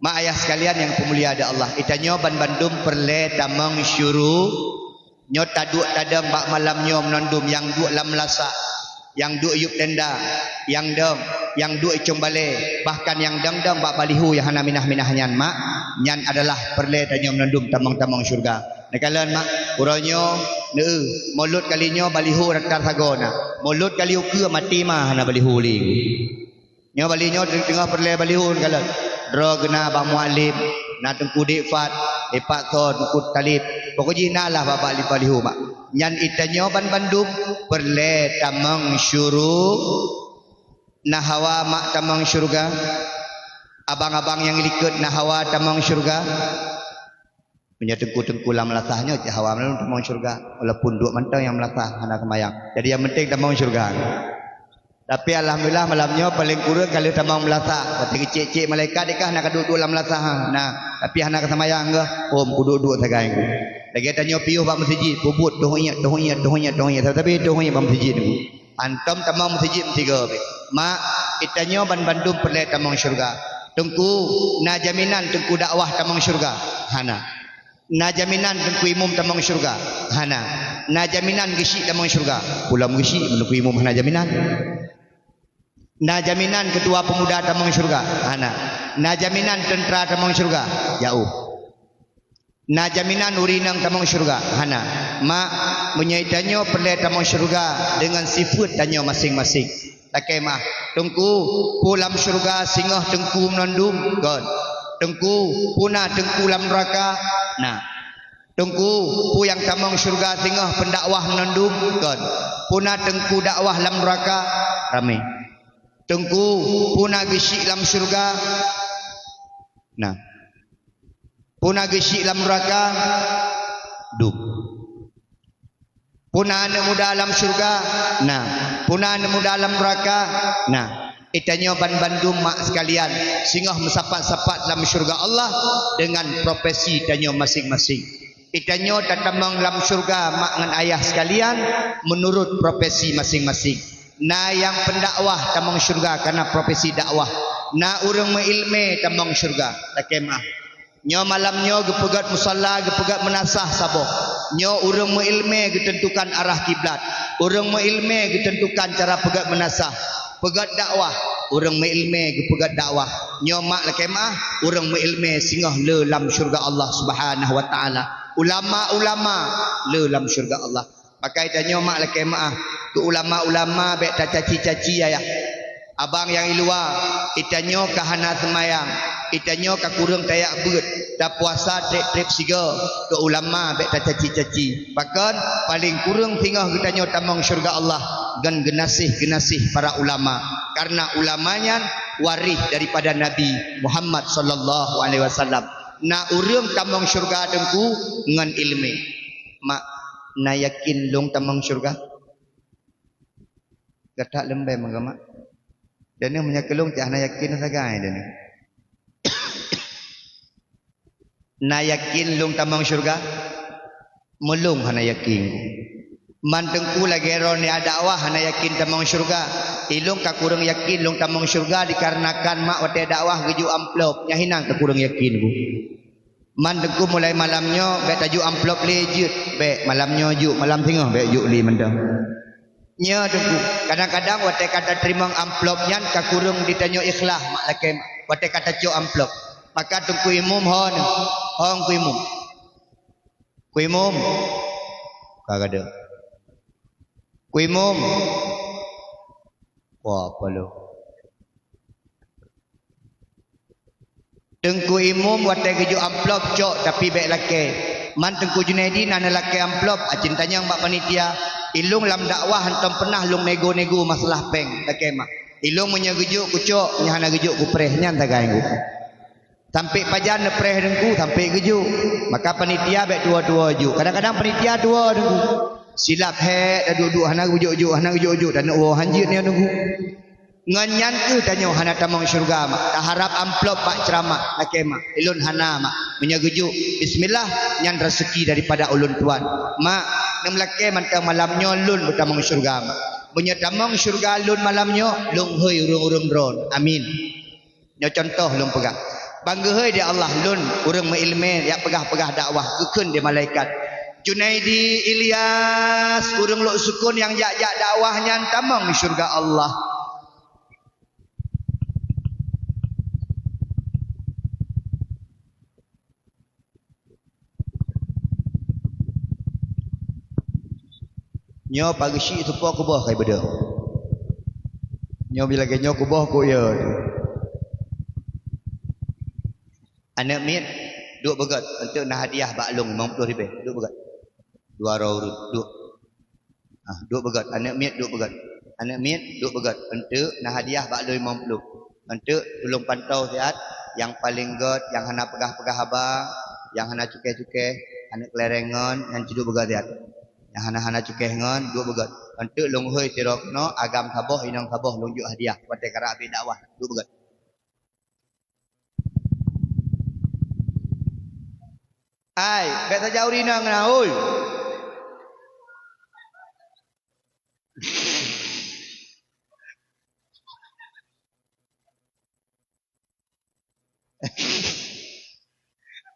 Mak ayah sekalian yang pemulia ada Allah. Itanyo ban bandum perle tamang syuru. Nyo taduk tadam bak malam nyo menandum yang duk lam lasa. Yang duk yuk tenda, yang deng, yang duk icung bale, bahkan yang dang-dang bak balihu yang hana minah-minah nyan mak, nyan adalah perle tanyo menandum tamang-tamang syurga. Nekalan mak, uronyo mulut kalinyo balihu raktar sagona. Mulut kali uke mati mah hana balihu li. Nyo balinyo tengah perle balihu kalan. Dro gena bang mualim, na tengku dikfat, epak ton kut talib. Pokoknya nalah bapa balihu mak. Nyan itanyo ban bandum perle tamang syuru nah hawa mak tamang syurga. Abang-abang yang likut nah hawa tamang syurga. Punya tengku-tengku lam melatahnya hawa tamang syurga. Walaupun duk mantang yang melatah hana kemayang. Jadi yang penting tamang syurga. Tapi alhamdulillah malamnya paling kurang kalau tamang melatah. Waktu kecil-kecil malaikat dekah nak duduk dalam melatah. Nah, tapi hana kemayang ke? Om duduk sagai aku. Lagi tanya piuh bab masjid, bubut tuh ingat. Tapi tuh ingat bab masjid tu. Antum tamang masjid tiga. Mak itanyo ban bandum perle tamang syurga. Tengku na jaminan tengku dakwah tamang syurga. Hana. Na jaminan tengku imum tamang syurga. Hana. Na jaminan gisi tamang syurga. Pulang gisi menengku imum hana jaminan. Na jaminan ketua pemuda tamang syurga. Hana. Na jaminan tentera tamang syurga. Jauh. Na jaminan urinang tamang syurga. Hana. Mak menyaitannya perle tamang syurga dengan sifat tanyo masing-masing. Takai mah. Tengku pulam syurga singah tengku menandum. God. Tengku puna tengku lam neraka. Nah. Tengku pu yang tamang syurga singah pendakwah menandum. God. Puna tengku dakwah lam neraka. Ramai. Tengku puna gesik lam syurga. Nah. Puna gesik lam neraka. Duk. Puna anak muda alam syurga. Nah. Puna anak muda alam neraka. Nah. Itanyo ban bandum mak sekalian. Singah mesapat-sapat dalam syurga Allah. Dengan profesi itanyo masing-masing. Itanyo tatamang dalam syurga mak dengan ayah sekalian. Menurut profesi masing-masing. Na yang pendakwah tamang syurga karena profesi dakwah. Na urang mengilme tamang syurga. Takemah. Nyo malam nyo gepegat musalla, gepegat menasah saboh. Nyo urang mengilme getentukan arah kiblat. Urang mengilme getentukan cara pegat menasah. Pegat dakwah. Urang mengilme gepegat dakwah. Nyo mak lakemah urang mengilme singah le lam syurga Allah Subhanahu wa taala. Ulama-ulama le lam syurga Allah. Pakai tanya mak laki maaf ke ulama-ulama baik tak caci-caci ayah. Abang yang luar itanyo kahana semayang, itanyo ka kurang tayak beut, tak puasa trip-trip siga ke ulama baik tak caci-caci. Bahkan paling kurang tinggal itanyo tamang syurga Allah dan genasih-genasih para ulama. Karena ulamanya waris daripada Nabi Muhammad sallallahu alaihi wasallam. Na urang tamang syurga dengku dengan ilmu. Mak na yakin long tamang syurga gatak lembai mangga dan ni punya kelong tak na yakin sagai dan na yakin long tamang syurga melung hana yakin mantengku lagi ron ni ada awah hana yakin tamang syurga ilung ka kurang yakin long tamang syurga dikarenakan mak wate dakwah geju amplop nya hinang ka kurang yakin ku. Mandengku mulai malamnya baik tajuk amplop lejut baik malamnya juk malam tengah baik juk li mendang nya tengku kadang-kadang wate kata terima amplop nyan ka kurung ditanyo ikhlas mak laki wate kata cok amplop maka tengku imum hong ku imum kagak ada ku imum wah apa lo tengku imum wate geju amplop cok tapi baik laki man tengku Junaidi nana laki amplop cintanya mbak panitia ilung lam dakwah hantam pernah lung nego-nego masalah peng laki mak ilung punya gejuk ku cok nyana gejuk ku preh nyan tagai ku sampai pajan preh dengku sampai gejuk maka panitia baik dua-dua juk kadang-kadang panitia dua dengku silap he dah dua-dua hana gejuk dan hanjit ni dengku nganyan ke tanya hana tamang syurga mak tak harap amplop pak ceramah laki mak ilun hana mak menyagujuk bismillah nyan rezeki daripada ulun tuan mak nem laki mantang malamnya lun bertamang syurga mak punya tamang syurga lun malamnya lung hoi urung-urung dron amin nyo contoh lung pegang Bangga dia Allah lun urang mengilmu ya pegah-pegah dakwah kekeun dia malaikat. Junaidi Ilyas urang lok sukun yang jak-jak dakwahnya tamang di syurga Allah. Nyo pagi syik tu po kubah kai beda. Nyo bila ke nyo kubah ko ya. Anak mit duk begat untuk nak hadiah baklung 50 ribu. Duk begat. 200 duk. Duk begat anak mit duk begat. Anak mit duk begat untuk nak hadiah baklung 50. Untuk tolong pantau sihat yang paling god yang hana pegah-pegah abang, yang hana cukai-cukai, anak kelerengan yang duk begat sihat. Yang hana-hana cukai ngan duk begat. Untuk long hoi tirok no agam saboh inang saboh lonjuk hadiah patai karak bi dakwah duk begat. Ai, bet jauh rina ngana oi.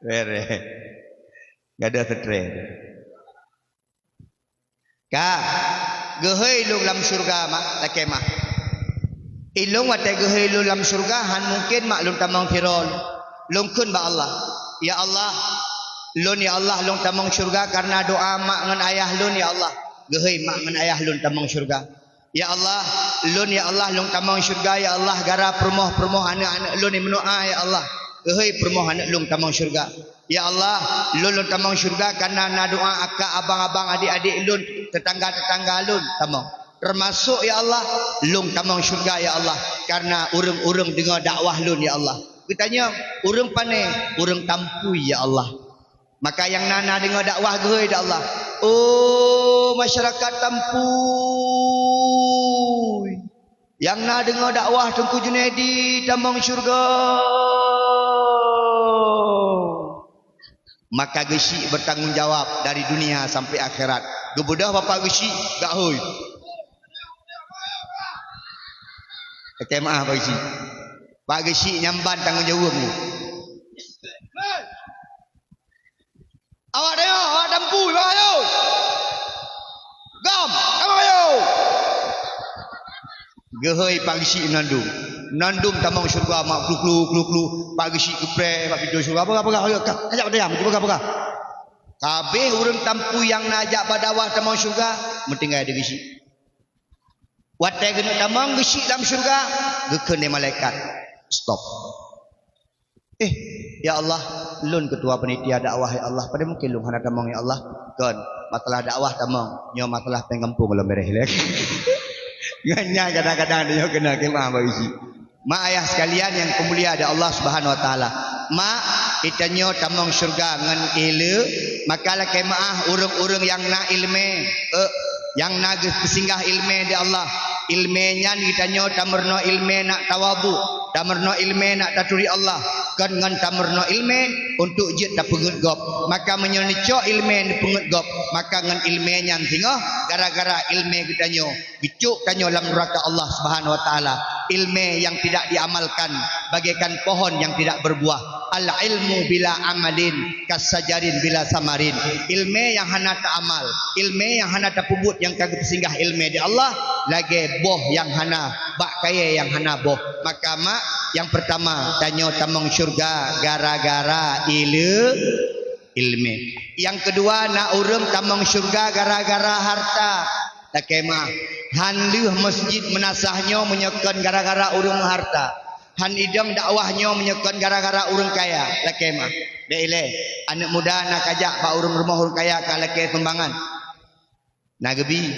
Were. Gak ada stres. Ka gehei lu dalam surga mak laki mak. Ilung watai gehei lu dalam surga han mungkin mak lun tamang firol. Lungkun ba Allah. Ya Allah, lun ya Allah lung tamang syurga karena doa mak ngan ayah lun ya Allah. Gehei mak ngan ayah lun tamang syurga. Ya Allah, lun ya Allah lung tamang syurga ya Allah gara permoh-permoh anak-anak lun yang mendoa ya Allah. Gehei permoh anak lung tamang syurga. Ya Allah, lun tamang syurga karena na doa akak abang-abang adik-adik lun tetangga-tetangga lun tamang. Termasuk ya Allah lung tamang syurga ya Allah karena urang-urang dengar dakwah lun ya Allah. Kitanya urang pandai, urang tampui ya Allah. Maka yang nana dengar dakwah gue ya Allah. Oh masyarakat tampui. Yang na dengar dakwah Tengku Junaidi tambang syurga. Maka gesi bertanggungjawab dari dunia sampai akhirat. Gebudah bapak gesi gak hoi. Maaf Pak Gesi. Pak Gesi nyamban tanggungjawab ni. Awak dia, awak tampui bang ayo. Gam, kamu ayo. Gehoi Pak Gesi nandum. Nandum tamang syurga mak klu Pak Gesi kepre Pak video syurga apa ayo ajak pada yang apa. Kabeh urang tampui yang najak badawah tamang syurga mentinggal di Gesi. Watai gena tamang Gesi dalam syurga gekeun di malaikat. Stop. Ya Allah, lun ketua panitia dakwah ya Allah. Pada mungkin lun hana tamang ya Allah. Kan masalah dakwah tamang, nyo masalah pengampung belum beres lek. Nganya kadang-kadang dia kena kemah bagi. Mak ayah sekalian yang pemulia ada Allah Subhanahu wa taala. Mak itanyo tamang syurga ngan ile, makalah kemah urang-urang yang na ilme, yang na singgah ilme di Allah. Ilmenya itanyo tamerno ilme nak tawabu, tamerno ilme nak taturi Allah. Kan ngan tamerno ilme untuk je tak pengut gop. Maka menyonico ilme ni pengut gop. Maka ngan ilmenya tingah gara-gara ilme kitanyo bicuk tanyo dalam neraka Allah Subhanahu wa taala. Ilme yang tidak diamalkan bagaikan pohon yang tidak berbuah. Al ilmu bila amalin kasajarin bila samarin. Ilme yang hana tak amal, ilme yang hana tak pubut yang kagak singgah ilme di Allah lagi boh yang hana bak kaya yang hana boh. Maka mak yang pertama tanyo tamang syurga gara-gara ilme. Yang kedua nak urang tamang syurga gara-gara harta. Tak kemah. Han leuh masjid menasahnya menyekan gara-gara urang harta. Han idam dakwahnya menyekan gara-gara urang kaya. Tak kemah. Dele anak muda nak ajak pak urang rumah urang kaya ka leke pembangan. Nagebi.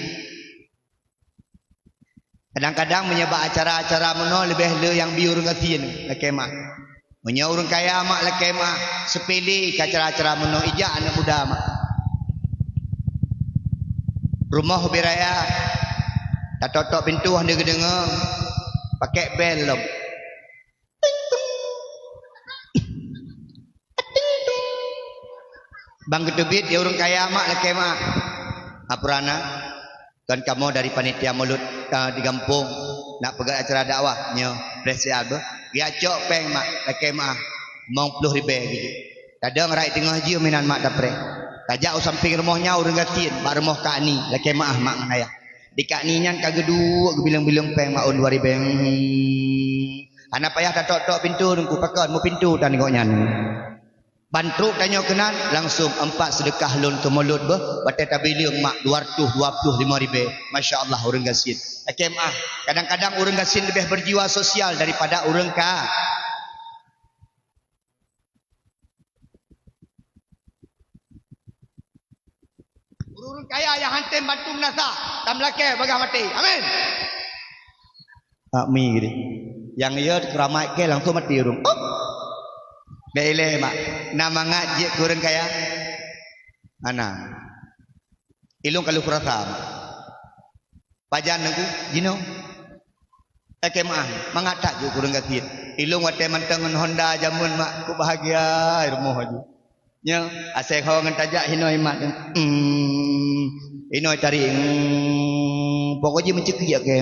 Kadang-kadang menyebab acara-acara meno lebih le yang biur ngatin tak kemah. Punya urang kaya mak leke mah sepele ke acara-acara meno ijak anak muda mak. Rumah biraya tak totok pintu hendak dengar pakai bel lom. Bang ketubit dia orang kaya mak laki mak. Apurana kan kamu dari panitia mulut di kampung nak pegang acara dakwah nyo presial be. Dia cok peng mak laki mak. Mong 10 ribu gitu. Kadang rai tengah je minan mak dapre. Tajak samping rumahnya urang gatin, mak rumah Kak Ni, laki maah mak ngan ayah. Di Kak Ni nyan kagak dua bilang-bilang peng mak on 2000. Anak payah tak tok pintu nunggu pakon mu pintu tan kok nyan. Bantruk tanya kenan langsung 4 sedekah lun tu mulut bah batai tabiling mak 225,000. Masya-Allah urang gasin. Laki maah. Kadang-kadang urang gasin lebih berjiwa sosial daripada urang ka. Urang kaya yang hantem bantu menasa tam laki bagah mati. Amin. Amin gini. Yang ia keramai ke langsung mati urang. Bele mak. Nama ngajik urang kaya. Ana. Ilung kalau kurasa. Pajan aku, jino. Maah, mangatak juga urang gatin. Ilung wate mantangan Honda jamun mak ku bahagia rumah aja. Nya asal kau ngan tajak hinoi mak. Hinoi tarik. Pokoknya mencekik ke.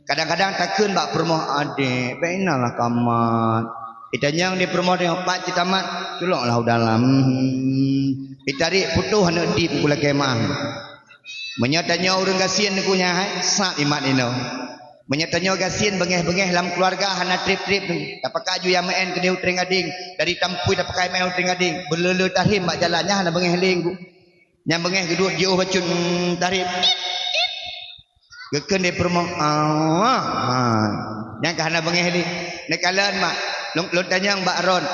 Kadang-kadang takun bak permoh adik. Benalah kamat. Itanyang di permoh dengan pak citamat. Culoklah dalam. Itarik putuh anak dip kula kemah. Menyatanya urang gasin kunya hai sak imat ino. Menyatanya gasin bengeh-bengeh dalam keluarga hana trip-trip ni. Dapat kaju yang main kena utring ading dari tampui dapat kai main utring ading. Berlele tahim bak jalannya hana bengeh ling. Yang bengeh gedut jauh bacun tarif. Geken di permoh. Yang hana bengeh ling. Nekalan mak lu tanya Mbak Ron.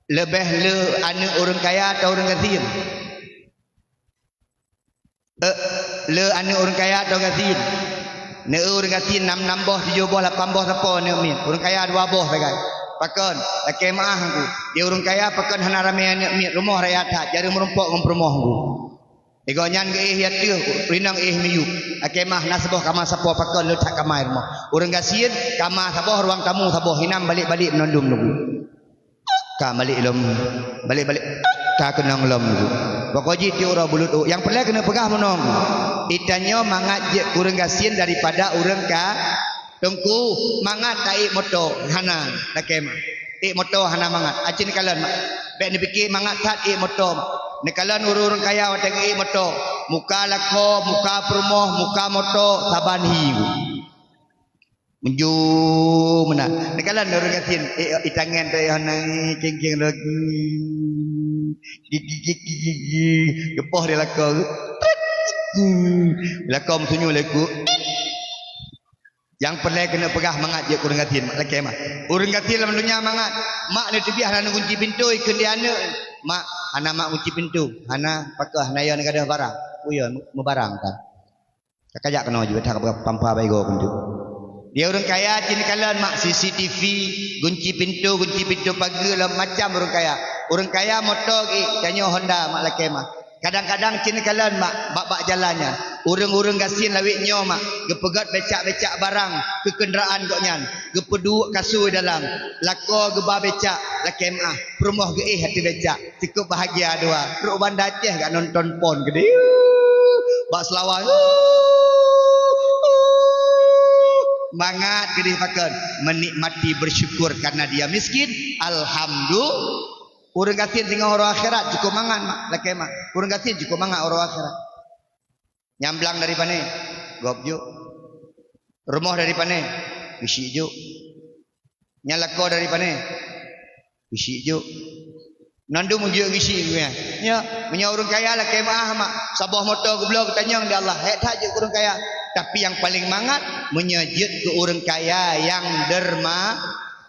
Lebih le anak orang kaya atau orang gasin? Le anak orang kaya atau gasin? Ne orang gasin 6 boh 7 boh 8 boh siapa ne min. Orang kaya 2 boh bagai. Pakon laki maah aku. Dia orang kaya pakon hana ramai anak min rumah raya tak jadi merumpok ngom rumah aku. Ego nyan ge ya tu rinang miyu. Laki maah nasboh kamar siapa pakon le tak kamar rumah. Orang gasin kamar saboh ruang tamu saboh hinam balik-balik menundum nunggu. Ka balik lom balik-balik ka kenang lom tu. Pokoknya ti ora bulut yang perlu kena pegah menong. Itanyo mangat je urang gasin daripada urang ka tengku mangat tai moto hana lakem. Ti moto hana mangat. Acin kalan bek ni fikir mangat tat moto. Ni kalan urang kaya wate moto. Muka lako, muka permoh, muka moto tabanhi. Menju mana nekalan orang gasin itangan tu yang ceng-ceng lagi gigi gepoh dia lakau lakau sunyu laku yang pernah kena pegah mangat je orang gasin laki mah orang gasin dalam dunia mangat mak ni tebiah hana kunci pintu ikut dia anak mak hana mak kunci pintu hana pakah naya negara barang uya mebarang kan kakak kena juga tak pampa baigo pintu. Dia orang kaya cini kalan mak CCTV, kunci pintu pagar lah macam orang kaya. Orang kaya motor tanya Honda mak laki mak. Kadang-kadang cini kalan mak bak jalannya. Orang-orang gasin lawiknya mak. Gepegat becak-becak barang ke kenderaan kok nyan. Gepedu kasur dalam. Lako geba becak laki mak. Permoh ge hati becak. Cukup bahagia dua. Teruk bandar Aceh gak nonton pon gede. Bak selawang. Mangat gede pakan menikmati bersyukur karena dia miskin. Alhamdulillah. Urang gatin tinggal orang akhirat cukup mangan mak laki mak. Urang gatin cukup mangan orang akhirat. Nyamblang dari pane? Gobjo. Rumah dari pane? Bisi juk. Nyalako dari pane? Bisi juk. Nandu munjuk bisi gue. Ya, punya orang kaya laki mak. Sabah motor goblok tanya dia Allah. Hek tak je orang kaya. Tapi yang paling mangat menyejut ke orang kaya yang derma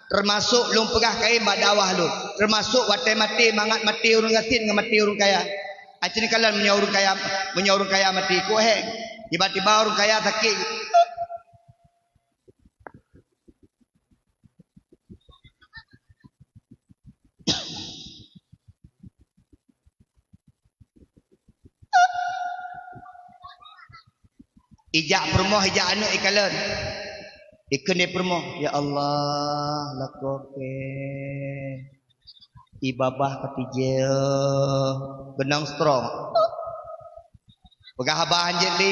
termasuk lung pegah kain bak dawah lu termasuk watai mati mangat mati orang gasin dengan mati orang kaya acin kalan punya orang kaya mati ku tiba-tiba orang kaya sakit ijak permoh ijak anak ikalan ikan dia permoh ya Allah lakoke ibabah ketijel benang strong pegah abah anjir di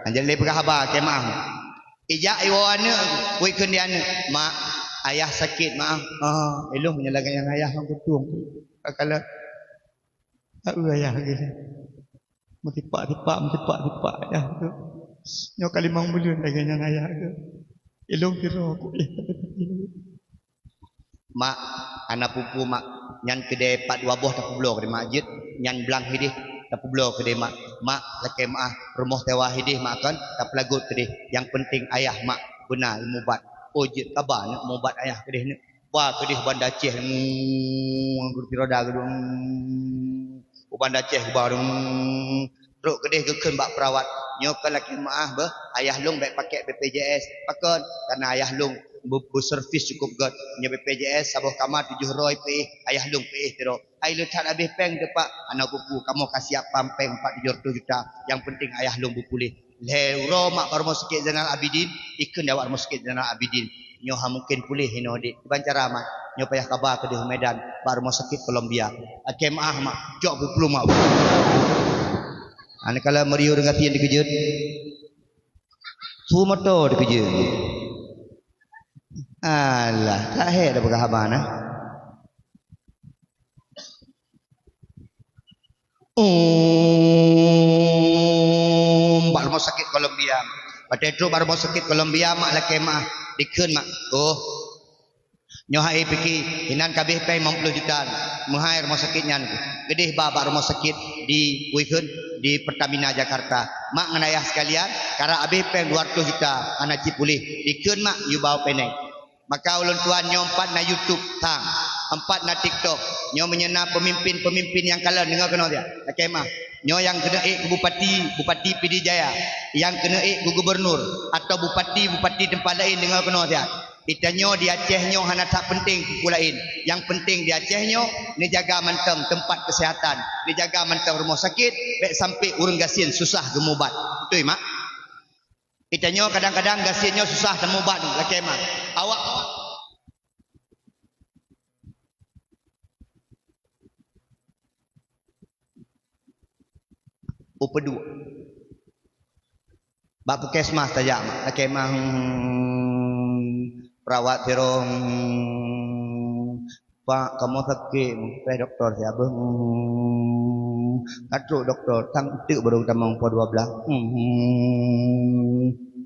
anjir di pegah abah kemah Ijak iwo anak, wei kun dia anak. Mak, ayah sakit, maaf. Elok menyalahkan yang ayah yang kutung. Kalau tak ayah gitu. Metipak ayah tu. Nyo kali mang bulan lagi yang ayah tu. Elok kira aku. Mak, anak pupu mak nyan kedai 4 wabuh tak publok di masjid, nyan belang hidih tak publok kedai mak. Mak laki mak rumah tewa hidih mak kan tak pelagut kedai. Yang penting ayah mak guna ilmu bat. Oh jit kabar nak mubat ayah kedai ni. Wah kedai Bandar Aceh. Kurti roda kedai. Bandar Aceh baru. Teruk kedai kekeun bak perawat. Nyokan laki mak ayah long baik pakai BPJS. Pakai karena ayah long berservis cukup god nya BPJS sabuh kamar 700 pe ayah long pe tiro ai lu tak habis peng depak anak pupu kamu kasih apa peng 400 juta yang penting ayah long pulih le ro mak rumah sakit Zainal Abidin ikun dawat rumah sakit Zainal Abidin nyo ha mungkin pulih hino dik bancara mak nyo payah kabar ke di Medan bar rumah sakit Colombia akemah mak jok 20 mak ane kala meriu dengan tian dikejut su motor dikejut. Alah, tak hek dah berkahaban ah. Bak rumah sakit Colombia. Pada itu bar rumah sakit Colombia mak laki mak dikeun mak. Oh. Nyo hai piki hinan kabeh pay 50 juta. Menghai rumah sakitnya niku. Gedeh bak rumah sakit di Wikeun di Pertamina Jakarta. Mak ngan ayah sekalian, kara abeh pay 200 juta anak cipulih. Dikeun mak yu bau peneng. Maka ulun tuan nyo 4 na YouTube tang, 4 na TikTok. Nyo menyena pemimpin-pemimpin yang kalah dengar kena dia. Okey mah. Nyo yang kena ke bupati PD Jaya, yang kena ke gubernur atau bupati tempat lain dengar kena dia. Kita nyo di Aceh nyo hana tak penting kuku lain. Yang penting di Aceh nyo ni jaga manteng tempat kesihatan, ni jaga manteng rumah sakit, baik sampai urang gasin susah gemubat. Betul mak? Kita nyo kadang-kadang gasinnya susah temu ban laki mak. Awak upedu. Bak puskesmas saja mak. Laki mak perawat terong Pak kamu sakit, saya doktor siapa? Katruk doktor, tang itu baru tamang po 12.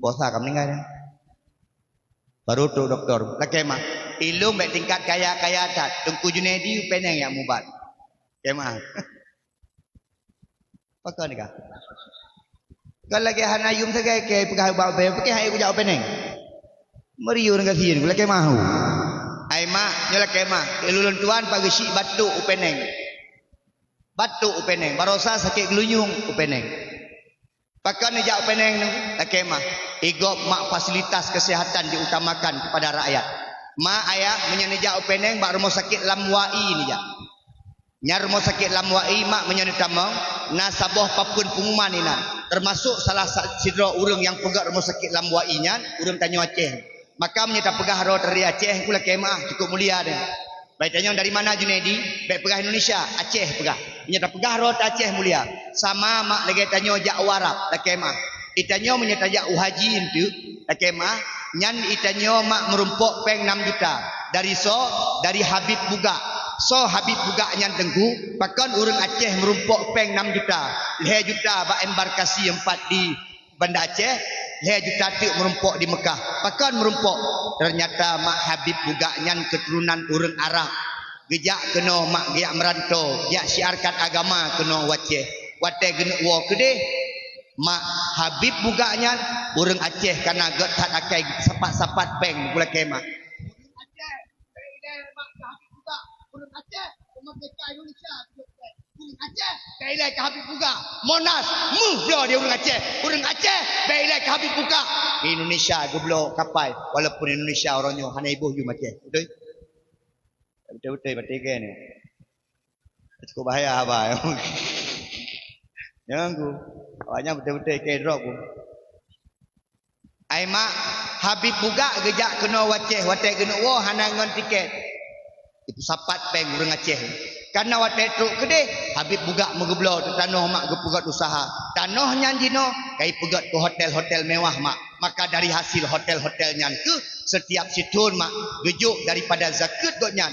Puasa kamu meninggal ya? Baru tu doktor. Laki mak, ilmu baik tingkat kaya tak. Tengku Junedi peneng yang mubat. Kemah. Pakai ni kah? Kalau lagi hanayum segai ke pegah bau be, pakai hai ku jauh peneng. Meriu dengan sieun ku laki mahu. Ai mak nyola kemah ilulun tuan pagi si batu upeneng barosa sakit geluyung upeneng pakan ni jak upeneng nak kemah igop mak fasilitas kesihatan diutamakan kepada rakyat mak ayah menyenija upeneng bak rumah sakit Lamwai ni jak nyar rumah sakit Lamwai mak menyenita nasabah papun pengumuman ini termasuk salah sidra urang yang pegat rumah sakit Lamwai nya urang Tanjung Aceh. Maka menyita pegah Rotary Aceh pula kemah cukup mulia dia. Baik tanya dari mana Junedi? Baik pegah Indonesia, Aceh pegah. Menyita pegah Rotary Aceh mulia. Sama mak lagi tanya jak warap tak kemah. Itanya menyita jak uhaji itu tak kemah. Nyan itanya mak merumpok peng 6 juta. Dari Habib Buga. So Habib Buga nyan tengku, pakan urang Aceh merumpok peng 6 juta. 5 juta bak embarkasi 4 di Bandar Aceh. 5 juta tu merumpok di Mekah. Pakan merumpok. Ternyata mak Habib Buga nyan keturunan urang Arab. Gejak kena mak giak merantau, giak syiarkan agama kena Aceh. Wate gena wa kedeh. Mak Habib Buga nyan urang Aceh kana gat tak akai sapat-sapat peng pula kemah. Urang Aceh, merdeka Indonesia. Urang Aceh, bailai ke Habib Buga. Monas, blo dia urang Aceh. Urang Aceh, bailai ke Habib Buga. Indonesia gublo kapai. Walaupun Indonesia orangnya hanya ibu you Aceh. Betul? Betul-betul bertiga ni. Cukup bahaya apa? Jangan ku. Awaknya betul-betul ke drop ku. Ai mak Habib Buga gejak kena Aceh, wate kena wah hanangan tiket. Itu sapat peng urang Aceh. Karena wate truk kedeh Habib Buga mengeblo tanah mak gepegat usaha. Tanah nyan jino kai pegat ke hotel-hotel mewah mak. Maka dari hasil hotel-hotelnya tu setiap situn mak gejuk daripada zakat goknya,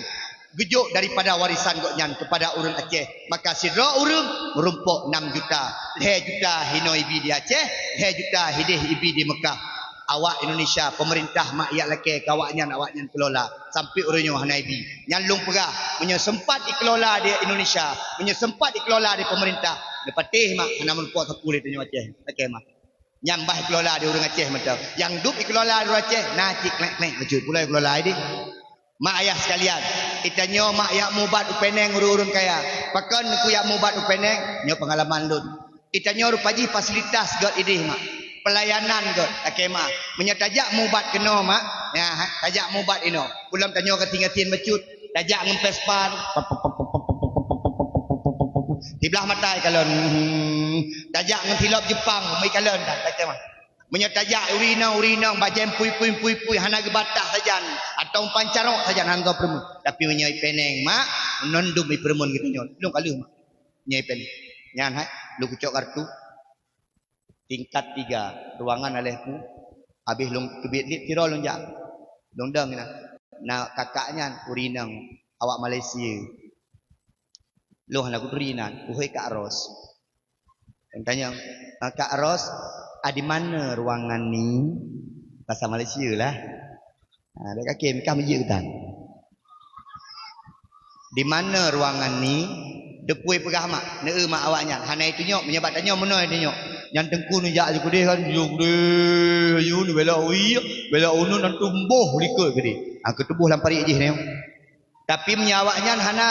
gejuk daripada warisan goknya kepada urang Aceh. Maka sidra urang merumpuk 6 juta. 2 juta hino ibi di Aceh, 2 juta hidih ibi di Mekah. Awak Indonesia pemerintah mak yak laki kawaknya kelola sampai urunyo hana ibi. Nyalung perah punya sempat dikelola di Indonesia, punya sempat dikelola di pemerintah. Lepatih mak hana merumpuk sapu di tunyo Aceh. Laki mak nyambah kelola di urang Aceh macam. Yang duk dikelola di Aceh nanti klek-klek wujud pula kelola ini. Mak ayah sekalian, itanyo mak yak mubat upeneng urun kaya. Pakan ku yak mubat upeneng nyo pengalaman lun. Itanyo rupaji fasilitas god idih mak. Pelayanan god akema menyetajak mubat keno mak ya tajak mubat ino ulam tanyo ketinggatin mecut tajak ngempes pan tiblah matai kalon tajak ngentilop Jepang mai kalon dah akema menyetajak urina bajem pui hana gebatah sajan atau pancarok sajan hangga permun tapi menyai peneng mak nondum i permun gitu nyon lu kalu mak nyai peneng nyan hai lu kucok kartu tingkat 3 ruangan alehku habis long kebit tiro lonjak longdang na kakaknya urinang awak Malaysia loh nak urinan uhai Kak Ros tanya Kak Ros di mana ruangan ni bahasa Malaysia lah dek kaki mikah menjik ketan di mana ruangan ni depui pegah mak ne mak awaknya hana itu nyok menyebat tanya mana dia nyok yang tengku ni jak je kudih kan yuk deh ayu ni bela ui bela unu nan tumbuh likut kudih ketubuh lampari je ni tapi menyawaknya hana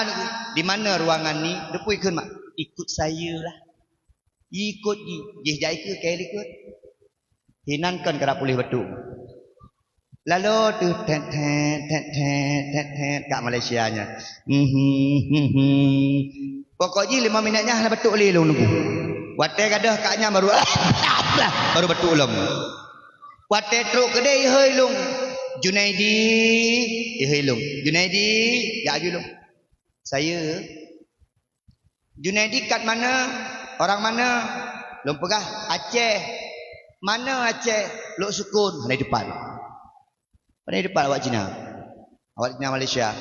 di mana ruangan ni depui keun mak ikut saya lah ikut je jai ke kai ikut hinankan kerap pulih betul lalu tu tet kat Malaysia nya pokoknya 5 minitnya dah betul boleh lu nunggu wate gadah kaknya baru betul ulum wate truk gede hei lung Junaidi hei lung Junaidi ya lung saya Junaidi kat mana orang mana lung pegah Aceh mana Aceh Lok Sukun di depan awak Cina Malaysia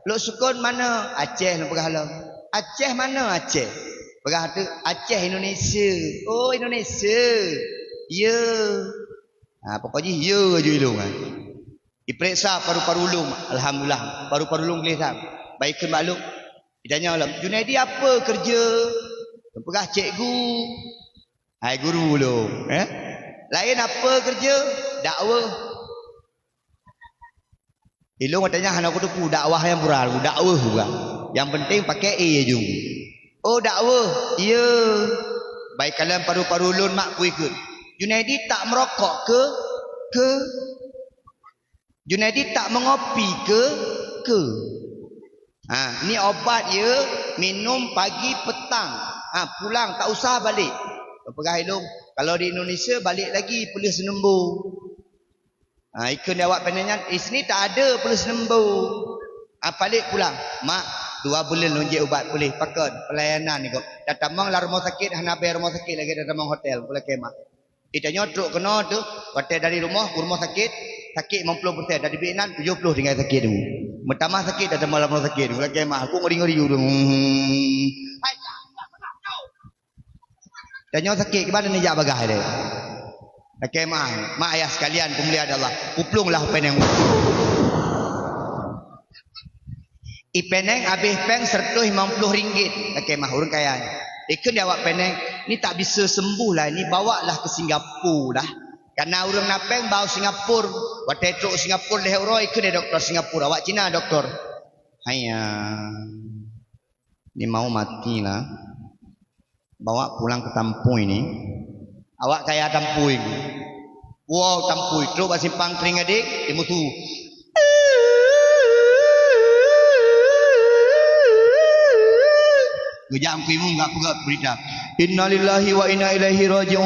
Lok Sukun mana Aceh lung pegah lung Aceh mana Aceh pegah tu Aceh Indonesia. Oh Indonesia. Ya. Pokoknya ya je ulung. Diperiksa paru-paru ulung. Alhamdulillah. Paru-paru ulung boleh tak? Baikkan maklum. Ditanya ulung. Junaidi apa kerja? Pegah cikgu. Hai guru ulung. Lain apa kerja? Dakwah. Ilung katanya hana aku tu dakwah yang plural. Dakwah juga. Yang penting pakai A je. Oh dakwah. Ya. Baik kalian paru-paru ulun mak ku ikut. Junaidi tak merokok ke? Junaidi tak mengopi ke? Ni obat ya, minum pagi petang. Pulang tak usah balik. Pegah ilung. Kalau di Indonesia balik lagi boleh senembu. Ikut awak penanya, sini tak ada boleh senembu. Balik pulang. Mak 2 bulan lonjek ubat boleh pakai pelayanan ni kau. Datang lah rumah sakit, hana bayar rumah sakit lagi datang hotel boleh kemah. Itanya truk kena tu, hotel dari rumah ke rumah sakit 50%, dari binan 70 dengan sakit tu. Bertambah sakit datang malam rumah sakit boleh kemah. Aku ngeri-ngeri tu. Tanya sakit ke mana ni jak bagah dia. Kemah, mak ayah sekalian pemulia Allah. Uplunglah peneng. Ipeneng habis peng 150 ringgit. Kemah urang kaya. Ikut dia awak peneng, ni tak bisa sembuh lah. Ni bawa lah ke Singapura dah. Karena urang napeng bawa Singapura. Waktu itu Singapura leh euro ikut dia doktor Singapura. Awak Cina doktor. Haiya. Ni mau mati lah. Bawa pulang ke Tampuy ni. Awak kaya Tampuy. Wow Tampuy. Terus simpang kering adik. Dia mutu. Gejam kuimu enggak pegat berita. Innalillahi wa inna ilaihi rajiun.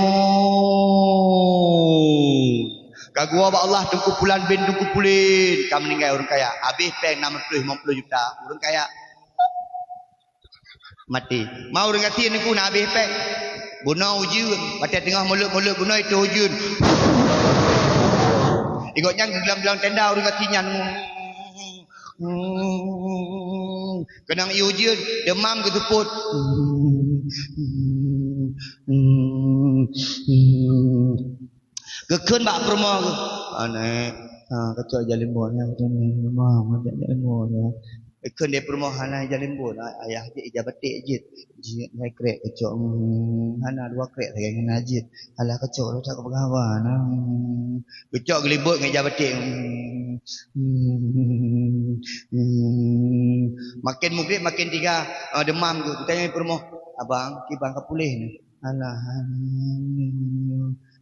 Kagua ba Allah tungku pulan bin tungku pulin. Kamu meninggal orang kaya. Habis peng 60 50 juta. Orang kaya mati. Mau orang kati ni ku nak habis peng. Bunuh ujun. Pada tengah mulut-mulut bunuh itu ujun. Ikutnya gelang-gelang tenda urang katinyan. Kenang iu je demam ketuput. Gekeun bak promo ke. Ane kacau jalimbon yang tu ni demam ada jalimbon ya. Gekeun de promo hana jalimbon ayah je ijabatik je. Jit naik krek kacau hana dua krek saya kena jit. Alah kacau lu tak kegawan. Kacau gelibut ngai ijabatik. Makin mungkin makin tiga demam tu. Tanya promo abang kibang kapulih ni. Alah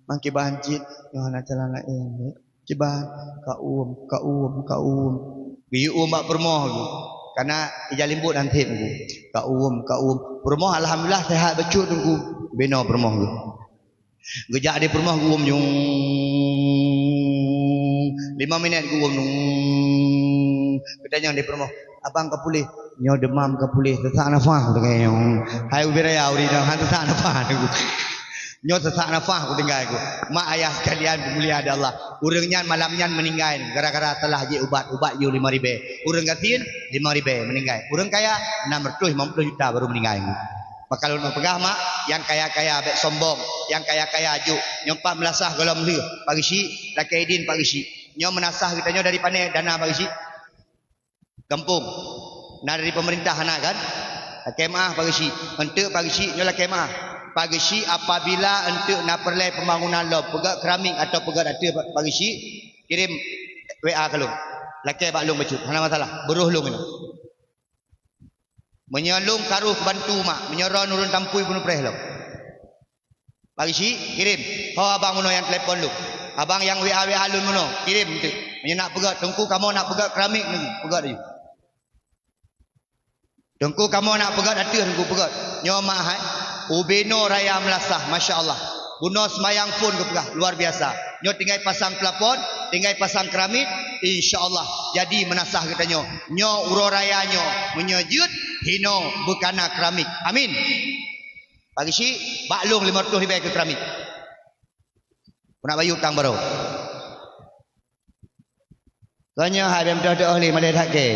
mangki banjit yang ana calana ini ciban kaum biu mak permoh tu karena ijalimbut nanti tu kaum permoh alhamdulillah sehat becut tu beno permoh tu gejak di permoh gum yung 5 minit gum nung katanya di permoh abang kapulih nyo demam kapulih sesak nafas tu kayak yang hai ubiraya uri dah sesak nafas tu nyo sesak nafas aku tinggal aku. Mak ayah sekalian pemulia ada Allah. Urangnya malamnya meninggal gara-gara telah je ubat you 5.000. Urang gatin 5.000 meninggal. Urang kaya 650 juta baru meninggal. Maka kalau nak pegah mak yang kaya-kaya abek sombong, yang kaya-kaya ajuk, nyompak melasah golom dia. Pagi si laki idin pagi si. Nyo menasah kitanya dari pandai dana pagi si. Kampung. Nah dari pemerintah anak kan. Kemah pagi si. Entuk pagi si nyo lah kemah. Pagi si apabila untuk nak perlai pembangunan lo pegat keramik atau pegat ada pagi si kirim WA ke lu laki bak lung becut mana masalah beruh lung ini menyalung karuh bantu mak menyorong nurun tampui bunuh preh lo pagi si kirim kau abang muno yang telefon lu abang yang WA lu muno kirim tu menyenak pegat tengku kamu nak pegat keramik ni pegat dia tengku kamu nak pegat ada tengku pegat nyoma hai Ubeno raya melasah, Masya Allah. Buno semayang pun kepegah, luar biasa. Nyo tinggal pasang pelapon, tinggal pasang keramik, insya Allah jadi menasah katanya. Nyo uro raya nyo menyejut, hino bukana keramik. Amin. Pagi si, baklung 500 ribu ke keramik. Nak bayu utang baru. Tanya hai bem doa ni mana dak ke?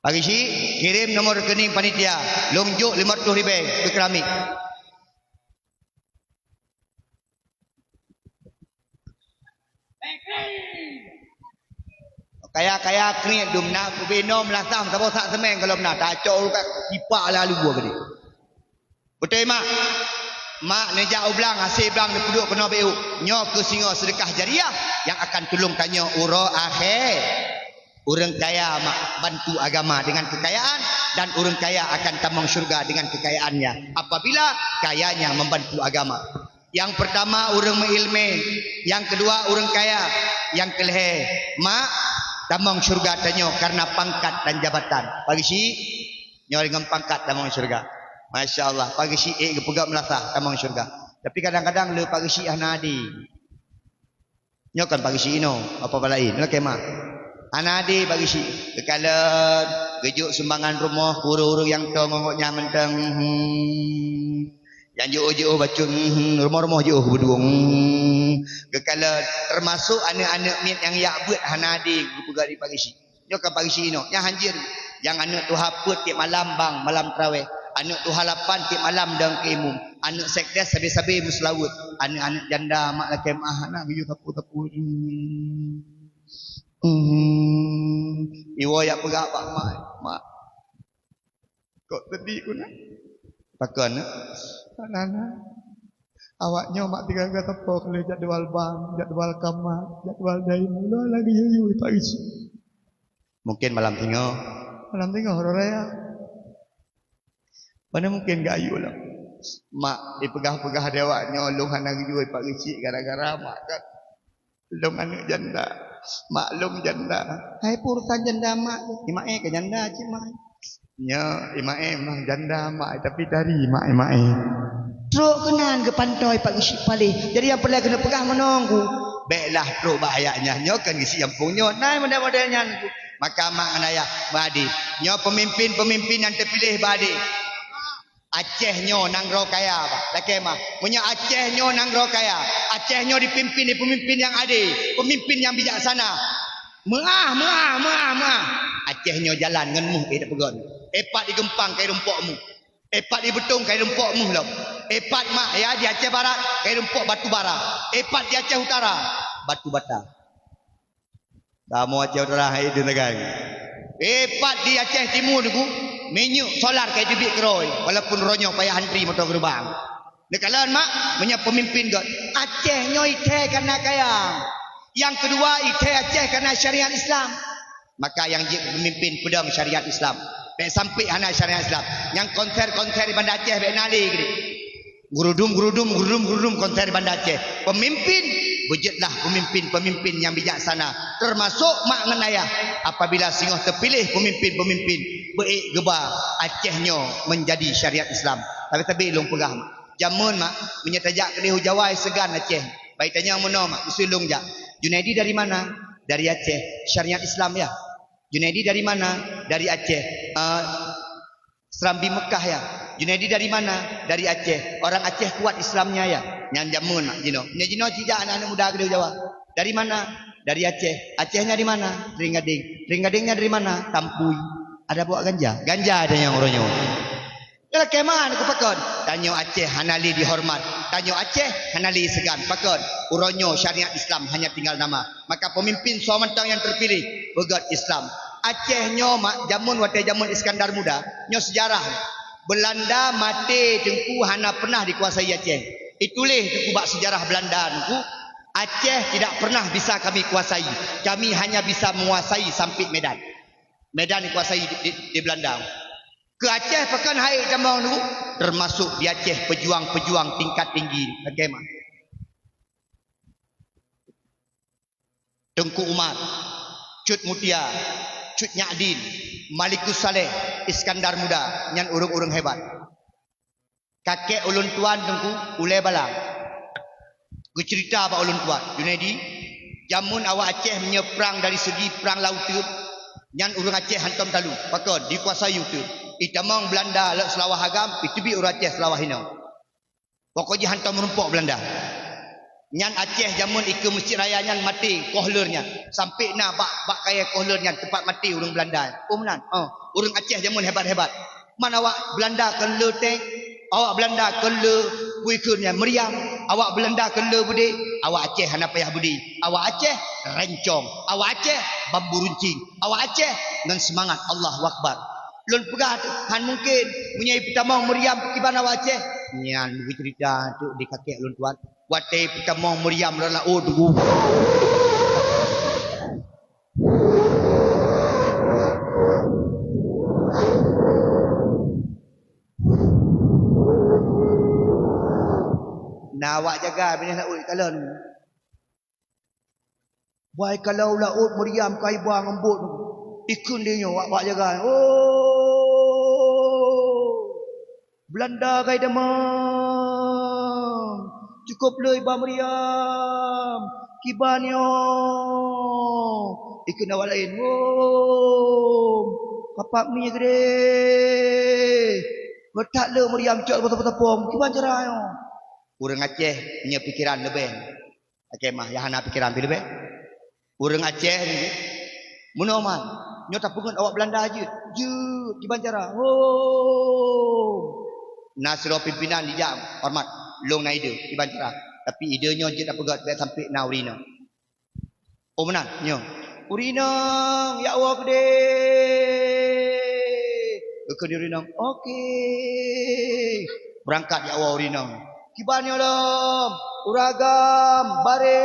Pagi si kirim nomor rekening panitia longjuk 500 ribu ke keramik. Kaya kering dum nak beno melasam sabo sak semeng kalau nak tak cok kat kipak lalu gua gede. Betul mak? Mak nejak ublang hasil blang di puduk kena beu. Nyo ke singo sedekah jariah yang akan tolong tanya uro akhir. Orang kaya bantu agama dengan kekayaan dan orang kaya akan tamang syurga dengan kekayaannya apabila kayanya membantu agama. Yang pertama orang mengilmi, yang kedua orang kaya, yang kelih mak tamang syurga tanyo karena pangkat dan jabatan. Pagi si nyo dengan pangkat tamang syurga. Masya-Allah, pagi si gepegak melasah tamang syurga. Tapi kadang-kadang le pagi si anadi. Nyo kan pagi si ino apa balain? Lah kemah. Anadi bagi si kekalan gejuk sumbangan rumah urung-urung yang tongoknya menteng yang jauh-jauh bacun rumah-rumah jauh berdung kekalan termasuk anak-anak mit yang yak buat hanadi pegari pagi si nyo ka pagi si ino yang hanjir yang anak tu haput tiap malam bang malam tarawih anak tu halapan tiap malam dang keimum anak sekdes sabi-sabi muslawut anak-anak janda mak lakem anak gejuk tapu-tapu iwo yak pegak pak mak kok tadi ku nak takkan nana awaknya mak tiga kata pok le jadwal bang jadwal kamar jadwal dai mula lagi yuyu pak isi mungkin malam tengah raya mana mungkin gak ayu lah mak dipegah-pegah dewaknya long hanang yuyu pak isi gara-gara mak kan long anak janda maklum janda hai urusan janda mak imae ke janda cik mak nya imae memang janda mak tapi dari mak truk kenan ke pantai pagi si palih jadi yang perlu kena pegang menunggu baiklah truk bahayanya nyo kan gisi kampung nyo nai model-modelnya maka mak naya badi nyo pemimpin yang terpilih badi Aceh nang ro kaya pak. Laki mah. Punya Aceh nang ro kaya. Aceh dipimpin di pemimpin yang adil, pemimpin yang bijaksana. Muah. Aceh jalan dengan muh tak pegon. Epat di Gempang kai rumpokmu. Epat di Betung kai rumpokmu lo. Epat mak ya di Aceh Barat kai rumpok batu bara. Epat di Aceh Utara batu bata. Kamu Aceh Utara hai di negara. Epat di Aceh Timur tu minyak solar kai dibik keroi walaupun ronyo payah antri motor gerbang. Dekalan mak punya pemimpin god. Aceh ite karena kaya. Yang kedua ite Aceh karena syariat Islam. Maka yang pemimpin pedang syariat Islam. Baik sampai anak syariat Islam. Yang konser di Bandar Aceh baik nali gini. Gurudum konser di Bandar Aceh. Pemimpin wujudlah pemimpin yang bijaksana. Termasuk mak ngan ayah. Apabila singoh terpilih pemimpin baik geba Acehnya menjadi syariat Islam. Tapi long pegah mak. Jamun mak menyetajak ke Jawa segan Aceh. Baik tanya mono mak usulung jak. Junaidi dari mana? Dari Aceh. Syariat Islam ya. Junaidi dari mana? Dari Aceh. Serambi Mekah ya. Junaidi dari mana? Dari Aceh. Orang Aceh kuat Islamnya ya. Yang jamun mak jino. Jino tidak anak-anak muda ke Jawa. Dari mana? Dari Aceh. Acehnya di mana? Ringgading. Ringgadingnya dari mana? Tampui. Ada bawa ganja? Ganja ada yang uronyo. Kalau keman aku pakon. Tanyo Aceh Hanali dihormat. Tanyo Aceh Hanali segan. Pakon. Uronyo syariat Islam hanya tinggal nama. Maka pemimpin Suamentang yang terpilih begat Islam. Aceh nyo mak jamun watai jamun Iskandar Muda. Nyo sejarah. Belanda mati tengku hana pernah dikuasai Aceh. Itulah tengku bak sejarah Belanda tengku. Aceh tidak pernah bisa kami kuasai. Kami hanya bisa menguasai sampai Medan. Medan dikuasai di Belanda. Ke Aceh pekan hai jamang dulu termasuk di Aceh pejuang-pejuang tingkat tinggi bagaimana Tengku Umar, Cut Mutia, Cut Nyadin, Malikus Saleh, Iskandar Muda nyan urung-urung hebat. Kakek ulun tuan tengku Ulai Balang. Gue cerita apa ulun tuan Junaidi jamun awak Aceh menyeberang dari segi perang laut tu nyan urung Aceh hantam talu pakon dikuasai tu. Itamang Belanda lek Selawah Agam itu bi urang Aceh Selawah Hina. Pokoknya hantam merumpok Belanda. Nyan Aceh jamun ikut masjid raya nyan mati kohlernya. Sampai na bak kaya kohlernya tempat mati urang Belanda. Menan. Urang Aceh jamun hebat-hebat. Man awak Belanda kan le tank, awak Belanda kan le puikunnya meriam, awak Belanda kan le budi, awak Aceh hana payah budi. Awak Aceh rencong, awak Aceh bambu runcing, awak Aceh dengan semangat Allahu Akbar. Lun pegah han mungkin menyai pertama meriam kiban awak Aceh. Nyan begitu cerita tu di kakek lun tuan. Watai pertama meriam rala tu. Nah awak jaga bini laut kalon. Wai kalau laut meriam kai buang embut ikun dia awak jaga. Belanda kai demam. Cukup le iba meriam. Kibanyo. Ikun awak lain. Kapak mi gede. Betak le meriam cak betul-betul kiban caranya. Urang Aceh punya pikiran lebih. Aceh mah yang hana pikiran lebih. Urang Aceh ni munoman nyota pungun awak Belanda aja. Jut kiban cara. Nasro pimpinan di jam hormat long na ide kiban cara. Tapi idenya je tak pegat baik sampai na urina. Menan nyo. Urina ya Allah gede. Ke urina. Okey. Berangkat ya Allah urina. Kibannya lom, uragam, bare.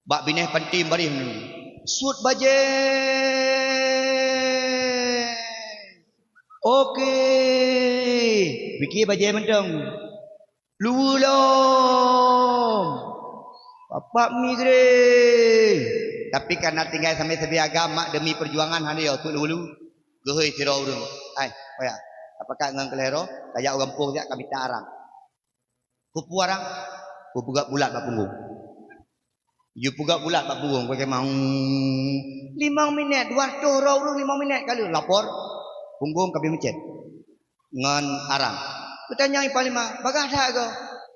Bak bineh pantim barih ni. Sud baje. Okey. Fikir baje mentong. Lu lom. Bapak migre. Tapi karena tinggal sampai sebi agama demi perjuangan hanya ya tu dulu. Gehoi tira urang. Ai, oya. Apakah ngang kelero? Kayak orang kampung dia kami tarang. Kupu arang, kupu gak bulat bak punggung. You pugak bulat pak burung pakai mau 5 minit 200 orang 5 minit kali lapor punggung kami mencet ngan arang bertanya ipal lima bagah dah go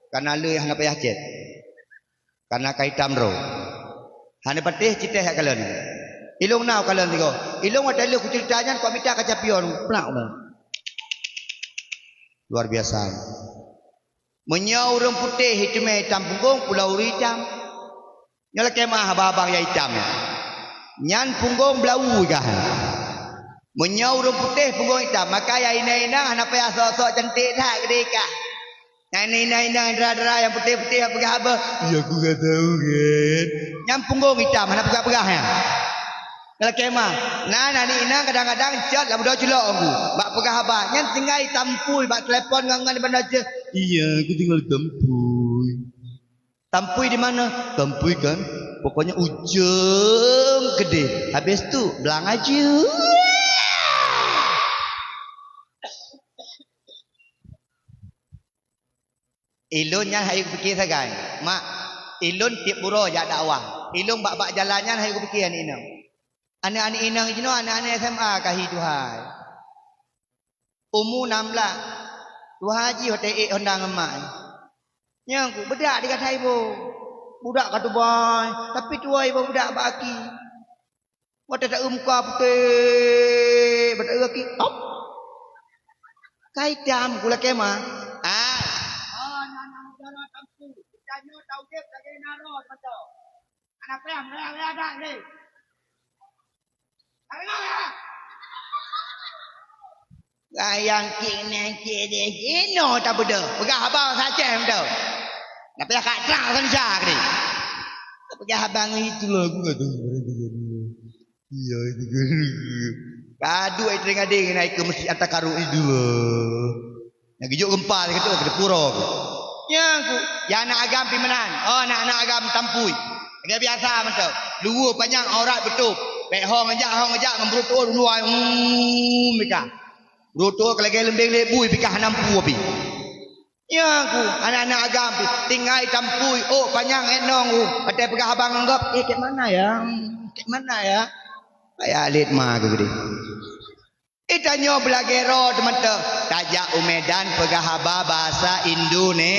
karena lu yang nak payah cet karena kaitam ro hana patih citeh hak kalian ilung nau kalian tigo ilung ada lu ceritanya kau minta kaca pion penak luar biasa menyau orang putih hitam punggung pulau hitam nyala kemah abang ya hitam nyan punggung belau kah menyau orang putih punggung hitam maka ya ina hana payah sok-sok cantik dah kedeka ina dera-dera yang putih-putih yang pegah apa ya aku tak tahu kan nyan punggung hitam hana pegah-pegah ya nyala kemah nah ni ina kadang-kadang cat lah budak celok aku bak pegah apa nyan tinggal tampui bak telefon ngan bandar je iya aku tinggal tampui tampui di mana? Tampui kan? Pokoknya ujung gede. Habis tu belang aja. Ilunnya hai fikir sagai. Mak, ilun tiap buro jak dakwah. Ilun bak-bak jalannya hai fikir ni inang. Anak-anak inang jino anak-anak SMA kahi Tuhai. Umur 16. Tuhan haji hotel Honda ngemak. Yang ku bedak dekat ibu. Budak kata boy, tapi tua ibu budak baki. Wata tak muka putih, bedak laki. Op. Kaitam kula kema. Ah. Oh, nana udara tampu. Janyo tau dek lagi naro betul. Anak pem ada ni. Yang kini no tak betul. Pegah abang saja betul. Nak payah kat terang saja ni. Tak pegah abang itu lah aku kata. Iya itu kan. Kadu ai tengah-tengah naik ke masjid Atakaru itu lah. Nak gijuk gempa dia kata ke pura aku. Ya aku, ya anak agam pimenan. Oh anak agam tampui. Agak biasa betul. Luar panjang aurat betul. Baik hong ajak membrutul luar. Mereka. Brutul kalau lagi lembing lebui pikah nampu api. Ya aku anak-anak agam tinggal tampui. Oh panjang enong. Patai pegah abang anggap. Kat mana ya? Kat mana ya? Kayak alit mah aku gede. Itanyo belagero teman-teman. Tajak umedan pegah haba bahasa Indone.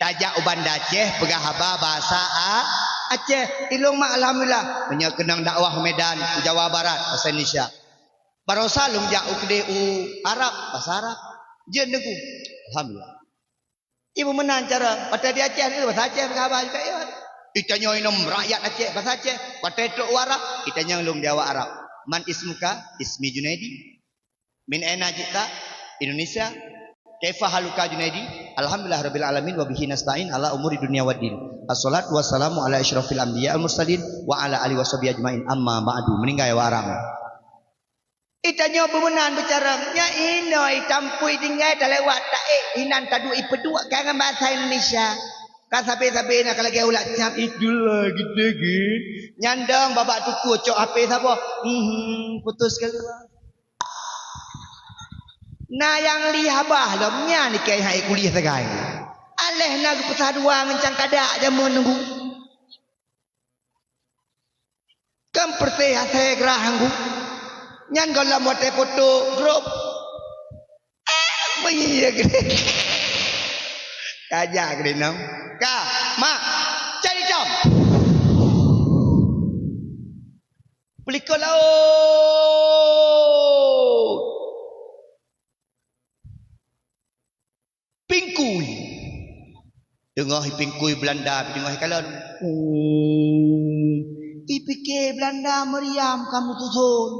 Tajak uban Aceh pegah haba bahasa Aceh. Ilung mak alhamdulillah. Punya kenang dakwah Medan Jawa Barat bahasa Indonesia. Barosa lum jak ukde Arab bahasa Arab. Je neku. Alhamdulillah. Ibu menang cara pada di Aceh ni bahasa Aceh pegah haba juga ya. Itanyo inom rakyat Aceh bahasa Aceh. Pada tok Arab itanyo lum Jawa Arab. Man ismuka? Ismi Junaidi. Min aina jita? Indonesia. Kaifa haluka Junaidi? Alhamdulillah rabbil alamin wa bihi nasta'in ala umuri dunya waddin. Assalatu wassalamu ala asyrafil anbiya al mursalin wa ala alihi washabihi ajmain amma ba'du. Meninggal ya warang. Itanyo bemenan bicara nya ino itampui tinggal dah lewat tak hinan tadu ipedua kan bahasa Indonesia. Kan sampai-sampai nak lagi ulat nyam itulah gitu gin. Nyandang babak tuku cok HP siapa? Putus keluar. Nah yang lihabah lemnya ni kai hai kuliah segai. Aleh nak pesah dua ngencang kadak je menunggu. Kam perteh saya gerah anggu. Nyan golam buat foto grup. Iya gede. Kajak gede nam. Ka, mak, cari jam. Pelikul laut. Pingkui. Dengar pingkui Belanda, dengar kalon. Ipike Belanda meriam kamu susun.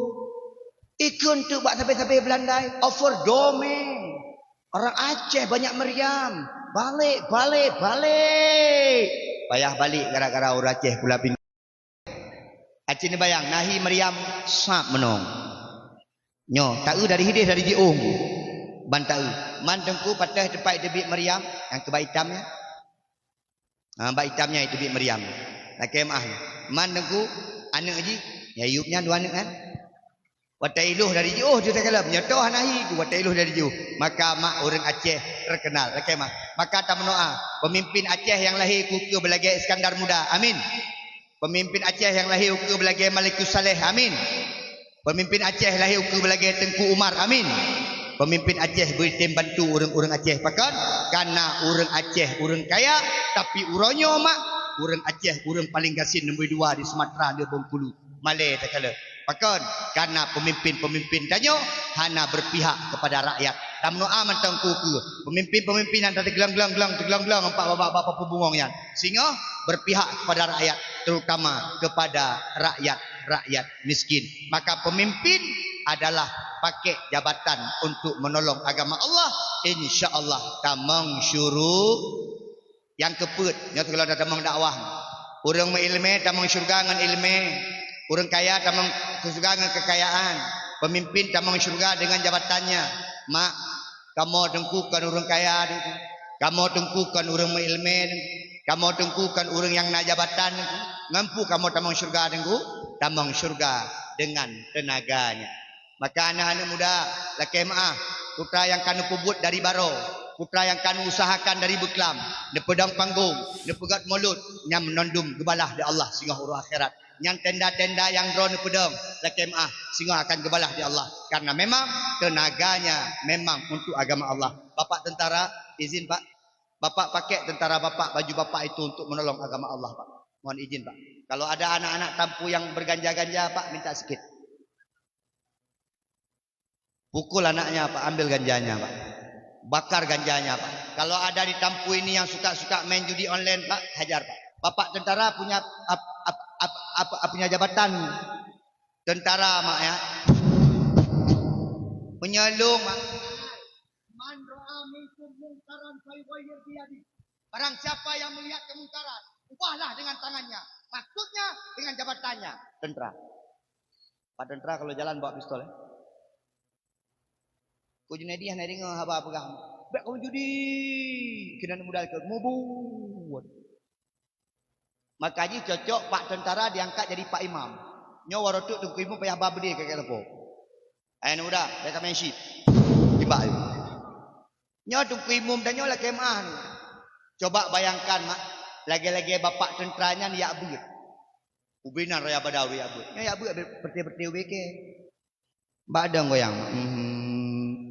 Ikun tu buat sampai-sampai Belanda. Over dome. Orang Aceh banyak meriam. Balik. Payah balik gara-gara orang Aceh pula pindah. Aceh ni bayang nahi meriam sap menong. Nyo, tahu dari hidih dari jiung. Bantau. Mandengku patah tempat debit meriam yang kebak hitamnya. Bak hitamnya itu debit meriam. Laki maah. Mandengku anak haji, ya yupnya dua anak kan. Watai iluh dari jauh dia kata menyotoh nahi ku watai iluh dari jauh. Maka mak orang Aceh terkenal. Laki mah. Maka tak menoa pemimpin Aceh yang lahir kuku belagai Iskandar Muda. Amin. Pemimpin Aceh yang lahir ukur belagi Malikus Saleh, amin. Pemimpin Aceh lahir ukur belagi Tengku Umar, amin. Pemimpin Aceh beri tim bantu orang-orang Aceh pakan karena orang Aceh orang kaya tapi uronyo mak orang Aceh orang paling gasin nombor 2 di Sumatera di Bengkulu Malay tak kala pakan karena pemimpin-pemimpin danyo hana berpihak kepada rakyat tamno aman tangku ke pemimpin-pemimpin yang tergelang-gelang empat bapak-bapak pembungong yang sehingga berpihak kepada rakyat terutama kepada rakyat miskin maka pemimpin adalah pakai jabatan untuk menolong agama Allah insya-Allah tamang syuruk yang keput nya kalau ada tamang dakwah urang mengilmu tamang syurga dengan ilmu urang kaya tamang syurga dengan kekayaan pemimpin tamang syurga dengan jabatannya mak kamu tengkukan urang kaya kamu tengkukan urang mengilmu kamu tengkukan urang yang nak jabatan ngampu kamu tamang syurga tamang syurga dengan tenaganya. Maka anak-anak muda, laki maaf, putra yang kanu pubut dari baro, putra yang kanu usahakan dari beklam, di pedang panggung, di pegat mulut, yang menondum gebalah di Allah sehingga huru akhirat. Yang tenda-tenda yang drone di pedang, laki maaf, sehingga akan gebalah di Allah. Karena memang tenaganya memang untuk agama Allah. Bapak tentara, izin Pak. Bapak pakai tentara bapak, baju bapak itu untuk menolong agama Allah Pak. Mohon izin Pak. Kalau ada anak-anak tampu yang berganja-ganja Pak, minta sikit. Pukul anaknya Pak, ambil ganjanya Pak. Bakar ganjanya Pak. Kalau ada di tampu ini yang suka-suka main judi online Pak, hajar Pak. Bapak tentara punya punya jabatan tentara Mak ya. Penyelung Mak. Man ra'a minkum munkaran falyughayyir biyadi. Barang siapa yang melihat kemungkaran, ubahlah dengan tangannya. Maksudnya dengan jabatannya. Tentara. Pak tentara kalau jalan bawa pistol ya. Kau Junaidi yang nari ngah apa pegang. Baik kau judi. Kena modal ke mubun. Makanya cocok Pak tentara diangkat jadi Pak Imam. Nyo warotuk tungku imu payah babdi kakek lepo. Ayo muda, mereka main ship. Tiba. Nyo tungku imum dan nyo lah kemah. Coba bayangkan mak, lagi-lagi bapak tenteranya ni ya abud. Ubinan raya badawi abud. Nyo ya abud berti-berti ubeke. Badang goyang.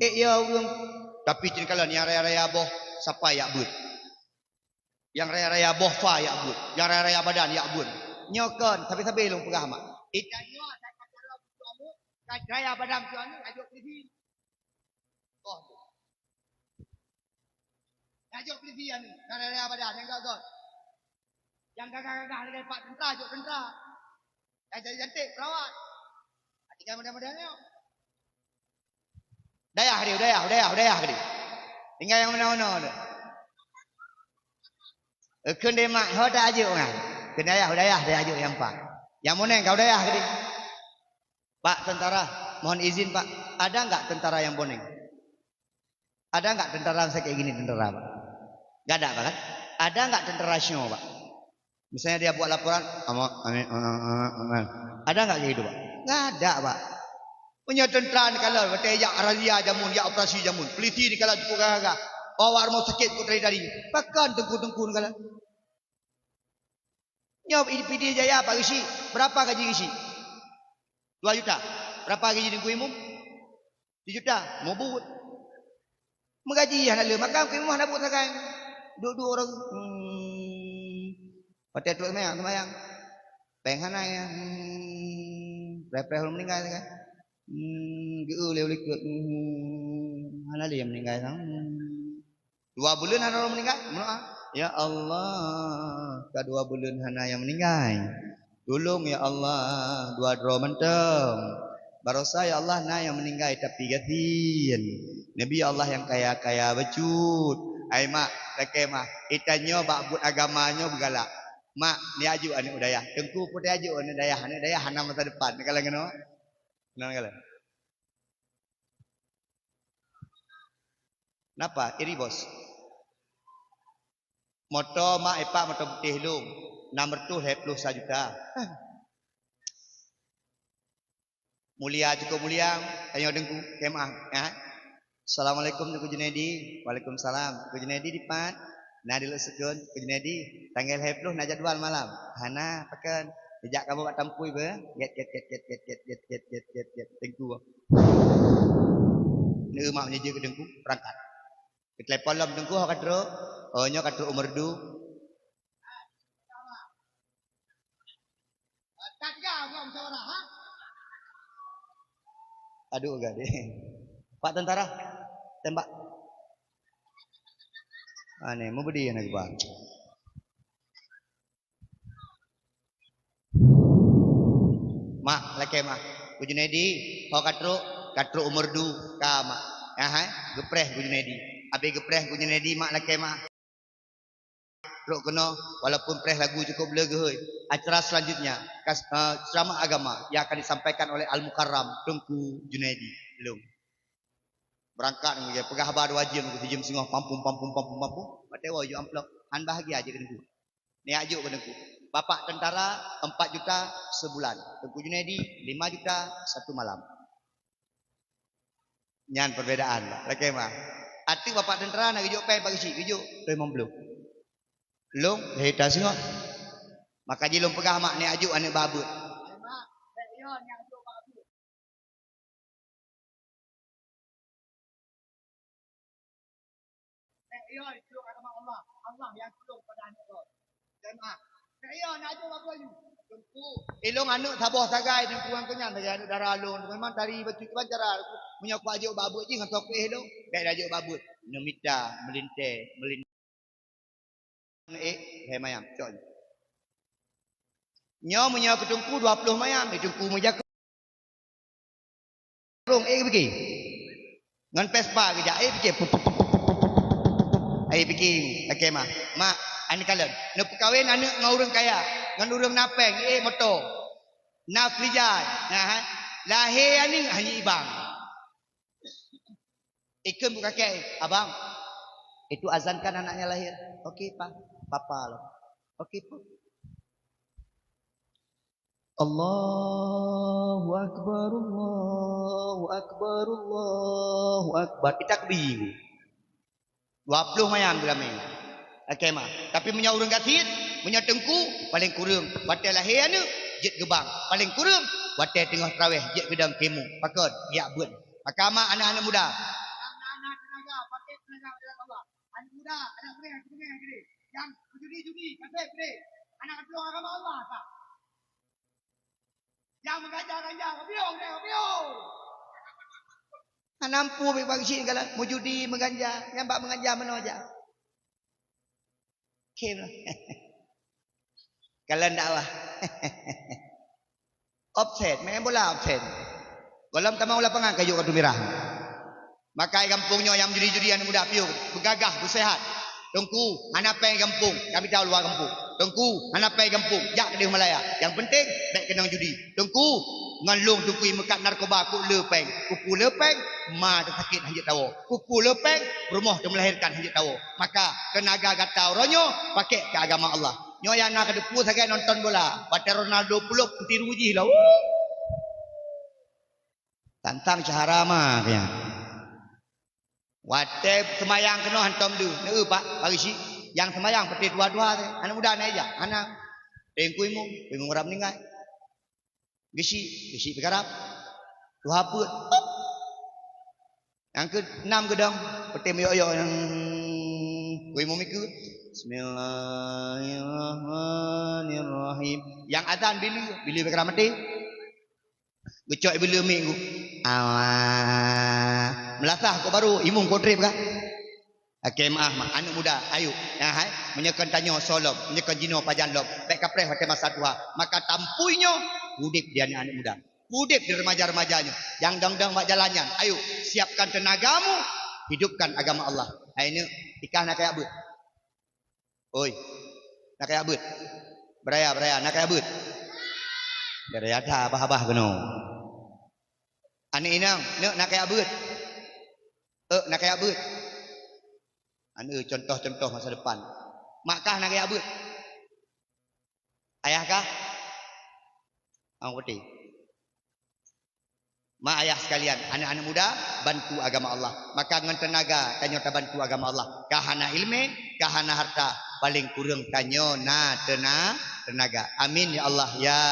Ya urang tapi cin kalau ni raya-raya boh siapa ya abud. Yang raya-raya boh fa ya abud. Yang raya-raya badan ya abud. Nyokan tapi-tapi long pegah mak. Ikannya saya kalau kamu raya badan tuan ajuk pilih. Oh. Ajuk pilih ni. Raya badan yang gagah. Yang gagah-gagah dari Pak tentera ajuk tentera. Yang cantik perawat. Tinggal mudah-mudahan Dayah dia. Tinggal yang mana-mana. Kena mak ho dak ajuk kan. Kena dayah dia ajuk yang pak. Yang mana kau dayah gede? Pak tentara, mohon izin Pak. Ada enggak tentara yang boneng? Ada enggak tentara saya kayak gini tentara Pak? Enggak ada Pak kan? Ada enggak tentara syo Pak? Misalnya dia buat laporan, ada enggak kayak gitu Pak? Enggak ada Pak. Punya tentera ni kalau kata ya razia jamun, ya operasi jamun. Peliti ni kalau cukup gagah. Bawa rumah sakit kau tadi. Pakan tengku-tengku ni kalau. Nyop PD Jaya Pak Gishi. Berapa gaji Gishi? 2 juta. Berapa gaji tengku imum? 3 juta. Mau buat. Menggaji yang nak makan ku imum nak buat sakan. Dua orang. Pakai tu semayang. Penghana ya. Berapa orang meninggal kan? Boleh ke mana dia meninggal 2 bulan hana orang meninggal ya Allah ke 2 bulan hana yang meninggal tolong ya Allah 2 dro mentem barosa ya Allah na yang meninggal tapi gatin Nabi Allah yang kaya-kaya becut ai mak leke mah itanyo bak but agamanya bergalak mak ni aju ane udayah tengku pun dia aju ane dayah hana masa depan kalau ngono Napa? Iri bos. Moto mak epak moto putih lung. Nomor tu 21 juta. Mulia cukup mulia. Ayo dengku kemah. Ya. Assalamualaikum Tuku Junaidi. Waalaikumsalam. Tuku Junaidi dipat. Nah dilesekun Tuku Junaidi. Tanggal 20 na jadwal malam. Hana pakan. Sejak kamu buat tampui ber, get tengku. Ni mak menyeje ke tengku berangkat. Ke telepon lam tengku hak katro. Oh nya katro umur du. Aduh enggak deh. Pak tentara tembak. Aneh mau bedi anak bang. Mak laki mak. Kujunedi hak katro umur du ka mak. Ya hai gepreh kujunedi. Abi gepreh kujunedi mak laki mak. Rok kena walaupun preh lagu cukup lega hoi. Acara selanjutnya ceramah agama yang akan disampaikan oleh Al Mukarram Tengku Junaidi. Belum. Berangkat dia pegah habar 2 jam ke 3 jam setengah pampung. Matewa yo amplop. Han bahagia aja kena. Ni ajuk kena ku. Bapak tentara 4 juta sebulan. Tengku Junaidi 5 juta 1 malam. Nyan perbedaan. Lagi mah. Ati bapak tentara nak ijuk pen bagi si ijuk. Memang belum. Long heta singok. Maka jilong pegah mak ni ajuk anak babut. Mak, yo yang ajuk babut. Yo itu agama Allah. Allah yang tolong pada anak kau. Jemaah. Yo nak ajuk babut you. Tengku. Ilong anu tabah sagai tengku ang kenyan sagai anu darah long. Memang dari baju tu cara punya ku ajuk babut je ngatok pe helong. Baik ajuk babut. Nemita melinte. Mayam cok. Nyo punya ketungku 20 mayam, ketungku meja rong pergi. Ngan pespa kerja pergi. Pergi okey mak. Mak, ani kalen. Ne perkahwin anak ngau urang kaya, ngan urang napeng motor. Nafrijai. Nah, lahir ani hanya ibang. Ikem buka kakek, abang. Itu azankan anaknya lahir. Okey, Pak. Papa lo. Okey, Pak. Allahu Akbar, Allahu Akbar, Allahu Akbar. Kita kebingung. 20 mayam kami. Okey mah. Tapi punya urang gatit, punya tengku paling kurang. Batal lahir ni jet gebang. Paling kurang batal tengah tarawih jet gedang kemu. Pakon ya bun. Maka mak anak-anak muda. Anak-anak tenaga, pakai tenaga dalam Allah. Anak muda, anak gede. Yang judi, kafir gede. Anak tolong agama Allah tak? Yang mengajak-ajak, biong. Nampu bagi sini kalau mau judi menganja, nyampak menganja mana aja. Kim. Kalau ndak lah. Offset, main bola offset. Kalau tamang lapangan kayu kartu merah. Maka kampungnya yang judi-judian muda piu, bergagah, bersehat. Tengku, anak pai kampung, kami tahu luar kampung. Tengku, anak pai kampung, jak ke Malaya. Yang penting baik kena judi. Tengku, ngalung tengku mekat narkoba ku lepeng. Kuku lepeng, ma sakit hanjit tahu. Kuku lepeng, rumah tu melahirkan hanjit tahu. Maka tenaga gatau ronyo pakai ke agama Allah. Nyo yang nak depu sangat nonton bola. Baca Ronaldo puluk putih ruji lah. Tantang cahara mah kaya. Wate semayang kena hantam du. Ne pak bagi si yang semayang peti dua-dua tu. Anak muda ni aja. Anak tengkuimu, bingung orang meninggal. Gisi bergarap. Dua put. Yang ke-6 gedang peti meyoyo yang kuimu mikir. Bismillahirrahmanirrahim. Yang azan bila bergarap mati. Gecok bila minggu. Allah. Melasah kau baru imung kau trip kah? Okey maaf mak anak muda ayo. Ya hai menyekan tanya solom, menyekan jino pajan lob. Baik kapreh pakai masa tua. Maka tampuinya udip dia anak muda. Udip di remaja-remajanya. Yang dang-dang mak jalannya. Ayo siapkan tenagamu, hidupkan agama Allah. Ini ikah nak kaya abut. Oi. Nak kaya abut. Beraya nak kaya abut. Beraya dah abah-abah kena. Anak inang, nak kaya abut. Nak kaya abut. Contoh-contoh masa depan. Makkah nak kaya abut. Ayahkah? Ang putih. Mak ayah sekalian, anak-anak muda bantu agama Allah. Maka dengan tenaga tanyo ta bantu agama Allah. Kahana ilmu, kahana harta, paling kurang tanyo na tenaga. Amin ya Allah ya